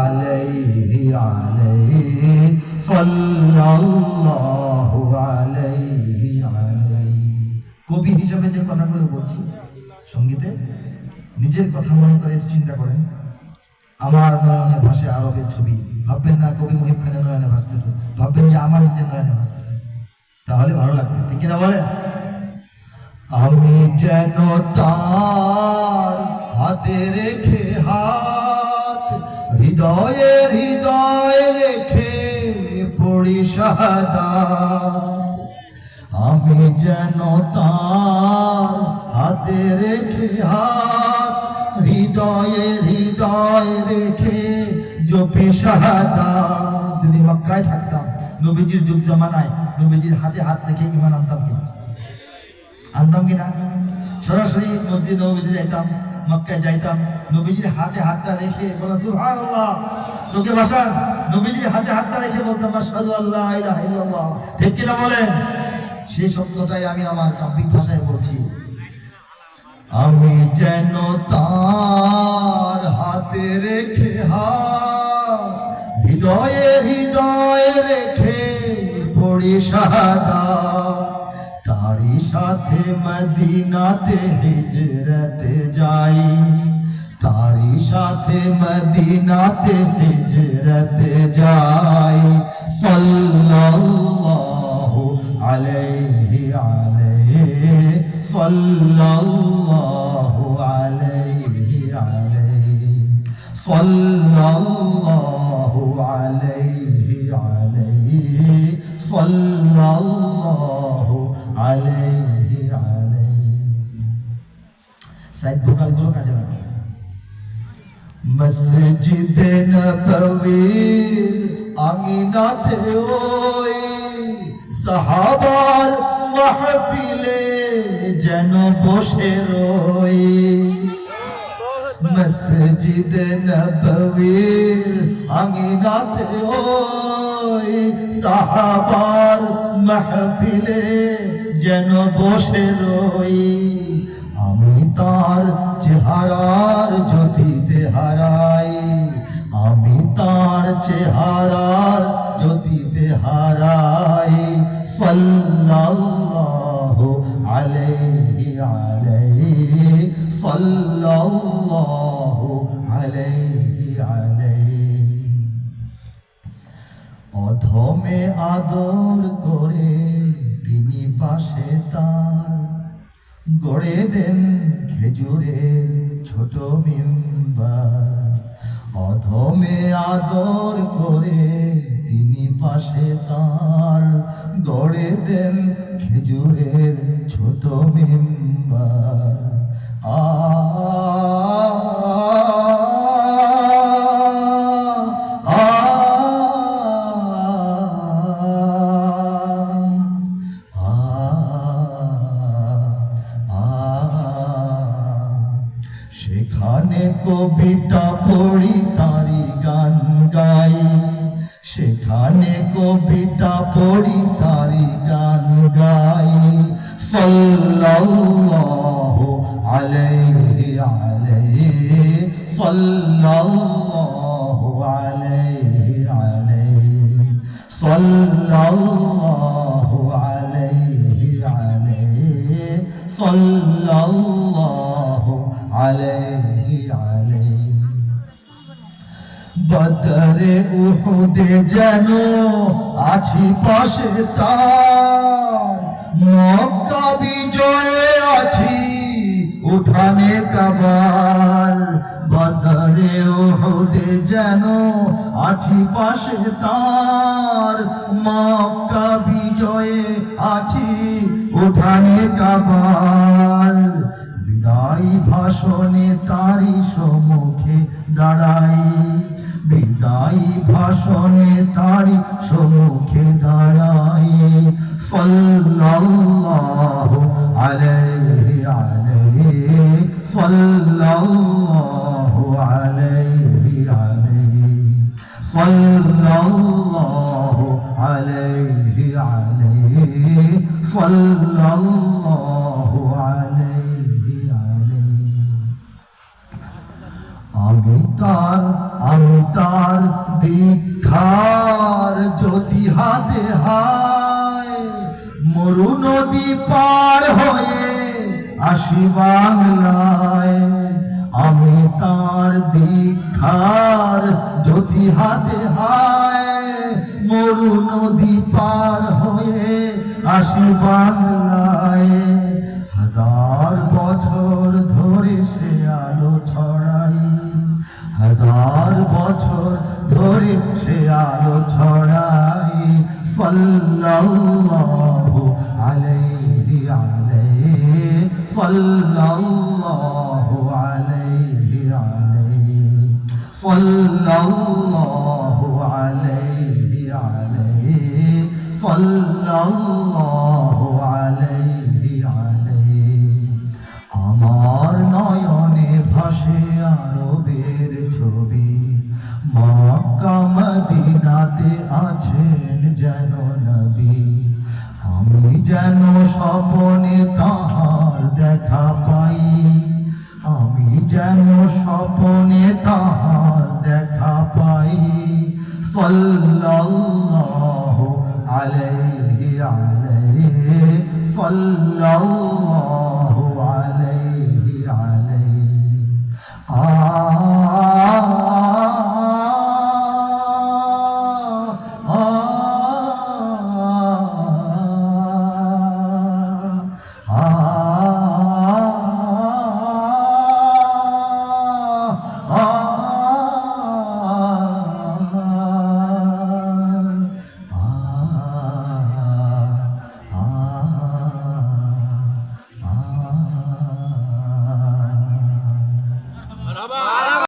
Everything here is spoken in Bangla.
আলাইহি আলাইহি সাল্লাল্লাহু আলাইহি আলাইহি। কবি হিসাবে যে কথাগুলো বলছি সঙ্গীতে নিজের কথা মনে করে একটু চিন্তা করেন। আমার নয়নে ভাসে আরবের ছবি, ভাববেন না কবি মুহিব খানের নয়নে ভাসতেছে, ভাববেন যে আমার নিজের নয়নে ভাসতেছে, তাহলে ভালো লাগবে, ঠিক কিনা বলেন? আমি যেন তার হাতে রেখে হাত, হৃদয়ে হৃদয় রেখে পড়ি শাহাদাত। আমি যেন তার হাতে রেখে হাত, হৃদয়ে হৃদয় রেখে জপি শাহাদাত। যদি মক্কায় থাকতাম, নবীজির যুগ জামানায় নবীজির হাতে হাত রেখে ঈমান আনতাম কিনা? আনতাম কিনা? সরাসরি মসজিদ নববীতে যাইতাম, মক্কায় যাইতাম, নবীজির হাতে হাতটা রেখে বলা সুবহানাল্লাহ, চোখে ভাসান, নবীজির হাতে হাতটা রেখে বলতাম আশহাদু আল্লা ইলাহা ইল্লাল্লাহ, ঠিক কিনা বলেন? সেই শব্দটাই আমি আমার কাব্যিক ভাষায় বলছি। আমি যেন তার হাতে রেখে হাত, হৃদয়ে হৃদয় রেখে পড়ি শাহাদাত। তারি সাথে মদিনাতে হিজরতে যাই, তারি সাথে মদিনাতে হিজরতে যাই। সাল্লাল্লাহু আলাইহি আলাইহি সাল্লাল্লাহু আলাইহি আলাইহি সাল্লাল্লাহু আলাইহি আলাইহি সাল্লাল্লাহু আলাইহি আলাইহি। সাইড ভোকালগুলো কাজে লাগাও। মসজিদে নববীর আঙিনাতে ওই সাহাবার মাহফিলে যেন বসে রই। মসজিদে নববীর আঙিনাতে ওই সাহাবার মাহফিলে যেন বসে রই। আমি তার চেহারার জ্যোতিতে হারাই, আমি তার চেহারার জ্যোতিতে হারাই। সাল্লাল্লাহু আলাইহি আলাইহি সাল্লাল্লাহু আলাইহি আলাইহি। অধমে আদর করে তিনি পাশে তার গড়ে দেন খেজুরের ছোট মিম্বার। অধমে আদর করে তিনি পাশে তার গড়ে দেন খেজুরের ছোট মিম্বার। সেখানে কবিতা পড়ি তারি গান গাই, সেখানে কবিতা পড়ি তারি গান গাই। সাল্লাল্লাহু আলাইহি আলাইহি সাল্লাল্লাহু আলাইহি আলাইহি সাল্লাল্লাহু আলাইহি আলাইহি সাল্লাল্লাহু আলাইহি আলাইহি। বদরে উহুদে যেন আছি পাশে তার, মক্কা বিজয়ে আছি উঠানে কাবার। বদরে উহুদে যেন আছি পাশে তার, মক্কা বিজয়ে আছি উঠানে কাবার। বিদায়ী ভাষণে তারি সম্মুখে দাঁড়াই, বিদায়ী ভাষণে তারি সম্মুখে দাঁড়াই। সাল্লাল্লাহু আলাইহি আলাইহি সাল্লাল্লাহু আলাইহি আলাইহি সাল্লাল্লাহু আলাইহি আলাইহি সাল্লাল্লাহু আলাইহি আলাইহি। আমি তার আমি তার দীক্ষার যদি হাতে হায় মরু নদী পার হয়ে আসি বাংলায় আমি তার দীক্ষার যদি হাতে হায় মরু নদী পার হয়ে আসি বাংলায় হাজার বছর ধরে সে আলো ছড়াই হাজার বছর ধরে সে আলো ছড়াই সাল্লাল্লাহু আলাইহি আলাইহি সাল্লাল্লাহু আলাইহি আলাইহি সাল্লাল্লাহু আলাইহি আলাইহি সাল্লাল্লাহু আলাইহি আলাইহি আমার নয়নে ভাসে আরবের ছবি মক্কা মদিনাতে আছেন যেন নবী আমি যেন স্বপ্নে তাহার দেখা পাই আমি যেন স্বপ্নে তাহার দেখা পাই সাল্লাল্লাহু আলাইহি আলাইহি সাল্লাল্লাহু আলাইহি